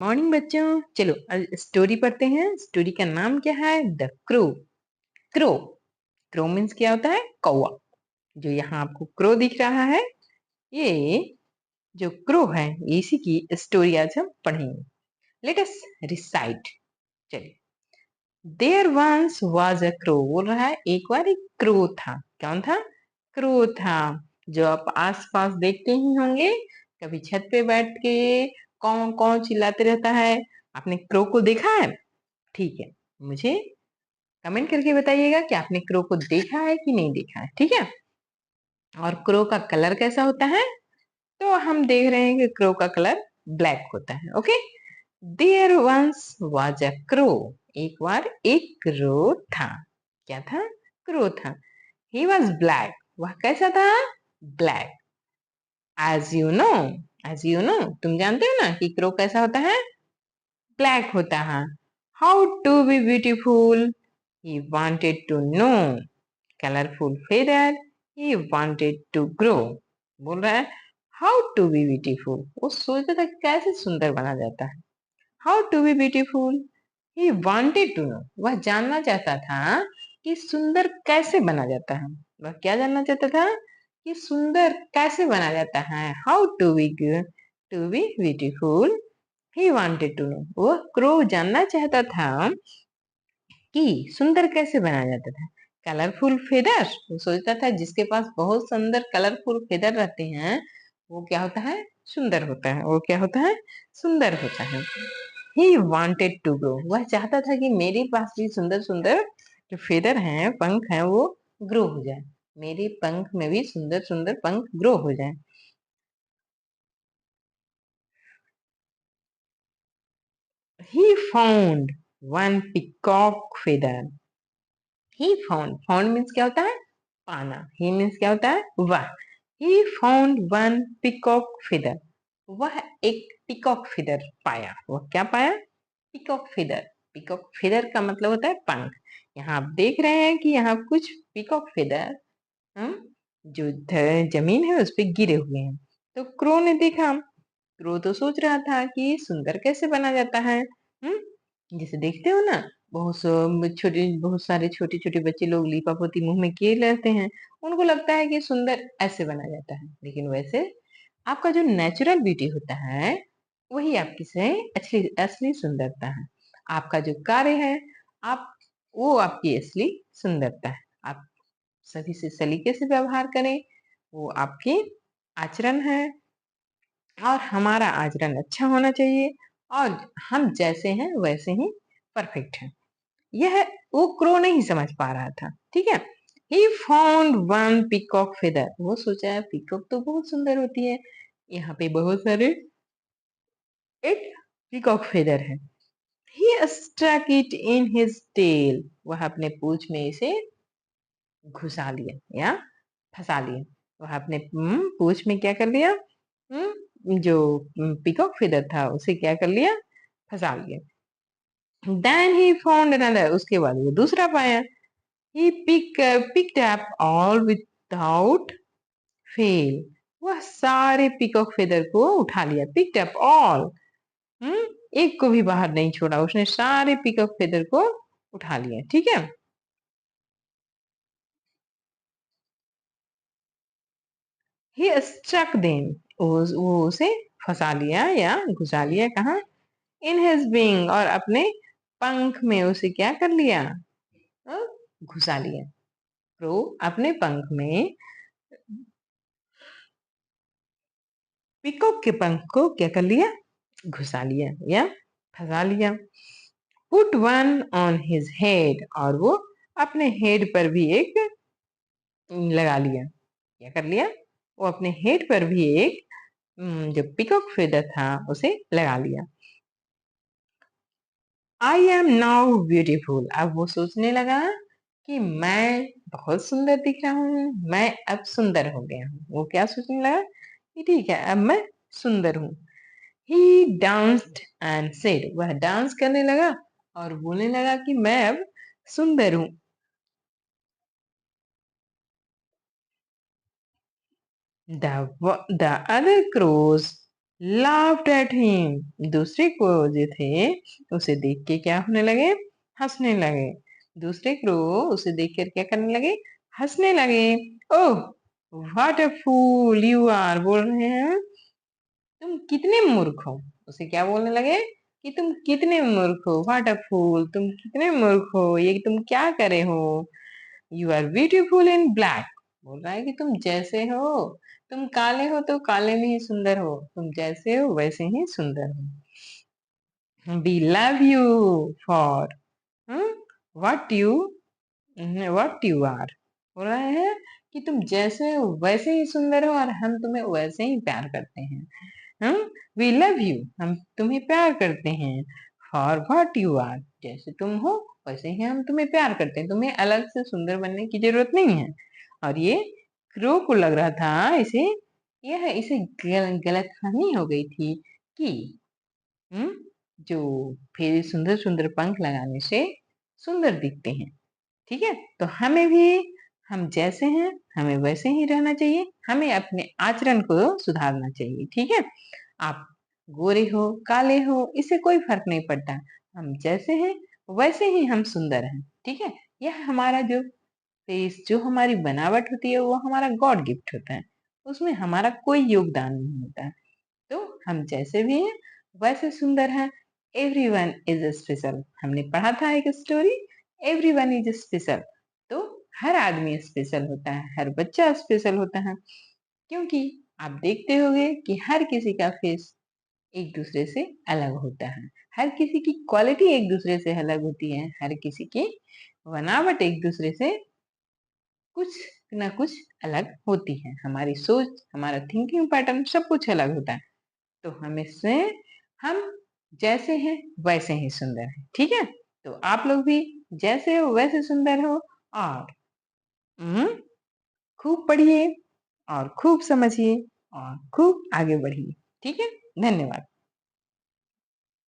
Morning बच्चों। चलो story पढ़ते हैं। स्टोरी का नाम क्या है? The crow. Crow. Crow means क्या होता है? कौवा। जो यहाँ आपको क्रो दिख रहा है, ये जो क्रो है, इसी की स्टोरी आज हम पढ़ेंगे। Let us recite. चलिए। There once was a crow. बोल रहा है एक बार एक क्रो था। कौन था? क्रो था। जो आप आसपास देखते ही होंगे, कभी छत पे बैठ के कौन कौन चिल्लाते रहता है। आपने क्रो को देखा है? ठीक है, मुझे कमेंट करके बताइएगा कि आपने क्रो को देखा है कि नहीं देखा है। ठीक है। और क्रो का कलर कैसा होता है? तो हम देख रहे हैं कि क्रो का कलर ब्लैक होता है। Okay. There once was a crow. एक बार एक क्रो था। क्या था? क्रो था। He was black. वह कैसा था? Black. As you know. As you know, तुम जानते हो ना कि क्रो कैसा होता है? ब्लैक होता है। How to be beautiful. He wanted to know. Colourful feather. He wanted to grow. बोल रहा है हाउ टू बी ब्यूटीफुल। वो सोचता था कैसे सुंदर बना जाता है। How to be beautiful. He wanted to know. वह जानना चाहता था कि सुंदर कैसे बना जाता है। वह क्या जानना चाहता था? कि सुंदर कैसे बना जाता है। How to be beautiful. He wanted to know. वह क्रो जानना चाहता था कि सुंदर कैसे बनाया जाता था। Colourful feather. वो सोचता था जिसके पास बहुत सुंदर कलरफुल फेदर रहते हैं, वो क्या होता है? सुंदर होता है। वो क्या होता है? सुंदर होता है। He wanted to grow. वह चाहता था कि मेरे पास भी सुंदर सुंदर जो फेदर हैं, पंख हैं, वो ग्रो हो जाए। मेरे पंख में भी सुंदर सुंदर पंख ग्रो हो जाए। He found one peacock feather. He found means क्या होता है? पाना। ही मीन्स क्या होता है? वह। He found one peacock feather. वह एक पिकॉक फिदर पाया। वह क्या पाया? Peacock feather. पिकॉक फिदर का मतलब होता है पंख। यहाँ आप देख रहे हैं कि यहाँ कुछ पिकॉक फिदर हम जो जमीन है उस पे गिरे हुए हैं। तो क्रो ने देखा। क्रो तो सोच रहा था कि सुंदर कैसे बना जाता है। जैसे देखते हो ना, बहुत सारे छोटे छोटे बच्चे लोग लीपा पोती मुंह में किए रहते हैं। उनको लगता है कि सुंदर ऐसे बना जाता है, लेकिन वैसे आपका जो नेचुरल ब्यूटी होता है, वही आपकी से असली असली सुंदरता है। आपका जो कार्य है, आप वो आपकी असली सुंदरता है। आप सभी से सलीके से व्यवहार करें, वो आपकी आचरण है। और हमारा आचरण अच्छा होना चाहिए। और हम जैसे हैं वैसे ही परफेक्ट हैं। यह वो क्रो नहीं समझ पा रहा था। ठीक है। He found one peacock feather. वो सोचा है पीकॉक तो बहुत सुंदर होती है, यहाँ पे बहुत सारे एक पीकॉक फेदर है। He stuck it in his tail. वह अपने पूंछ में इसे घुसा लिया या फंसा लिया। वह अपने पूंछ में क्या कर लिया? जो पीकॉक फेदर था उसे क्या कर लिया? फंसा लिया। Then he found another. उसके बाद वो दूसरा पाया। He picked up all without fail. वह सारे पीकॉक फेदर को उठा लिया। Picked up all. हम्म एक को भी बाहर नहीं छोड़ा। उसने सारे पीकॉक फेदर को उठा लिया। ठीक है। He struck them. वो उसे फंसा लिया या घुसा लिया। कहाँ? In his wing. और अपने पंख में उसे क्या कर लिया? अ, घुसा लिया। तो अपने पंख में पीकॉक के पंख को क्या कर लिया? घुसा लिया या फंसा लिया। Put one on his head. और वो अपने हेड पर भी एक लगा लिया। क्या कर लिया? वो अपने हेड पर भी एक जो पीकॉक फेदर था उसे लगा लिया। I am now beautiful. अब वो सोचने लगा कि मैं बहुत सुंदर दिख रहा हूँ। मैं अब सुंदर हो गया हूँ। वो क्या सोचने लगा कि ठीक है, अब मैं सुंदर हूँ। ही डांस्ड एंड सेड। वह डांस करने लगा और बोलने लगा कि मैं अब सुंदर हूँ। The the other crows laughed at him. दूसरे को जो थे उसे देख के क्या होने लगे, हंसने लगे। दूसरे को उसे देखकर क्या करने लगे, हंसने लगे। Oh what a fool you are, बोल रहे हैं तुम कितने मूर्ख हो। उसे क्या बोलने लगे कि तुम कितने मूर्ख हो, व्हाट अ फूल, तुम कितने मूर्ख हो, ये तुम क्या करे हो। You are beautiful in black, बोल रहा है कि तुम जैसे हो, तुम काले हो तो काले में ही सुंदर हो, तुम जैसे हो वैसे ही सुंदर हो। We love you for what you what you are, बोल रहे हैं कि तुम जैसे हो वैसे ही सुंदर हो और हम तुम्हें वैसे ही प्यार करते हैं। हम वी लव यू, हम तुम्हें प्यार करते हैं। फॉर व्हाट यू आर, जैसे तुम हो वैसे ही हम तुम्हें प्यार करते हैं, तुम्हें अलग से सुंदर बनने की जरूरत नहीं है। और ये क्रो को लग रहा था इसे, यह इसे गलत फहमी हो गई थी कि हम्म जो फिर सुंदर सुंदर पंख लगाने से सुंदर दिखते हैं। ठीक है, तो हमें भी हम जैसे हैं हमें वैसे ही रहना चाहिए, हमें अपने आचरण को सुधारना चाहिए। ठीक है, आप गोरे हो काले हो इससे कोई फर्क नहीं पड़ता, हम जैसे हैं वैसे ही हम सुंदर हैं। ठीक है, यह हमारा जो फेस, जो हमारी बनावट होती है वो हमारा गॉड गिफ्ट होता है, उसमें हमारा कोई योगदान नहीं होता है। तो हम जैसे भी हैं वैसे सुंदर हैं। एवरीवन इज स्पेशल, हमने पढ़ा था एक स्टोरी, एवरीवन इज स्पेशल। तो हर आदमी स्पेशल होता है, हर बच्चा स्पेशल होता है, क्योंकि आप देखते होंगे कि हर किसी का फेस एक दूसरे से अलग होता है, हर किसी की क्वालिटी एक दूसरे से अलग होती है, हर किसी की बनावट एक दूसरे से कुछ ना कुछ अलग होती है, हमारी सोच हमारा थिंकिंग पैटर्न सब कुछ अलग होता है। तो हमें से हम जैसे हैं वैसे ही सुंदर हैं। ठीक है, तो आप लोग भी जैसे हो वैसे सुंदर हो, और हम्म, खूब पढ़िए और खूब समझिए और खूब आगे बढ़िए। ठीक है, धन्यवाद।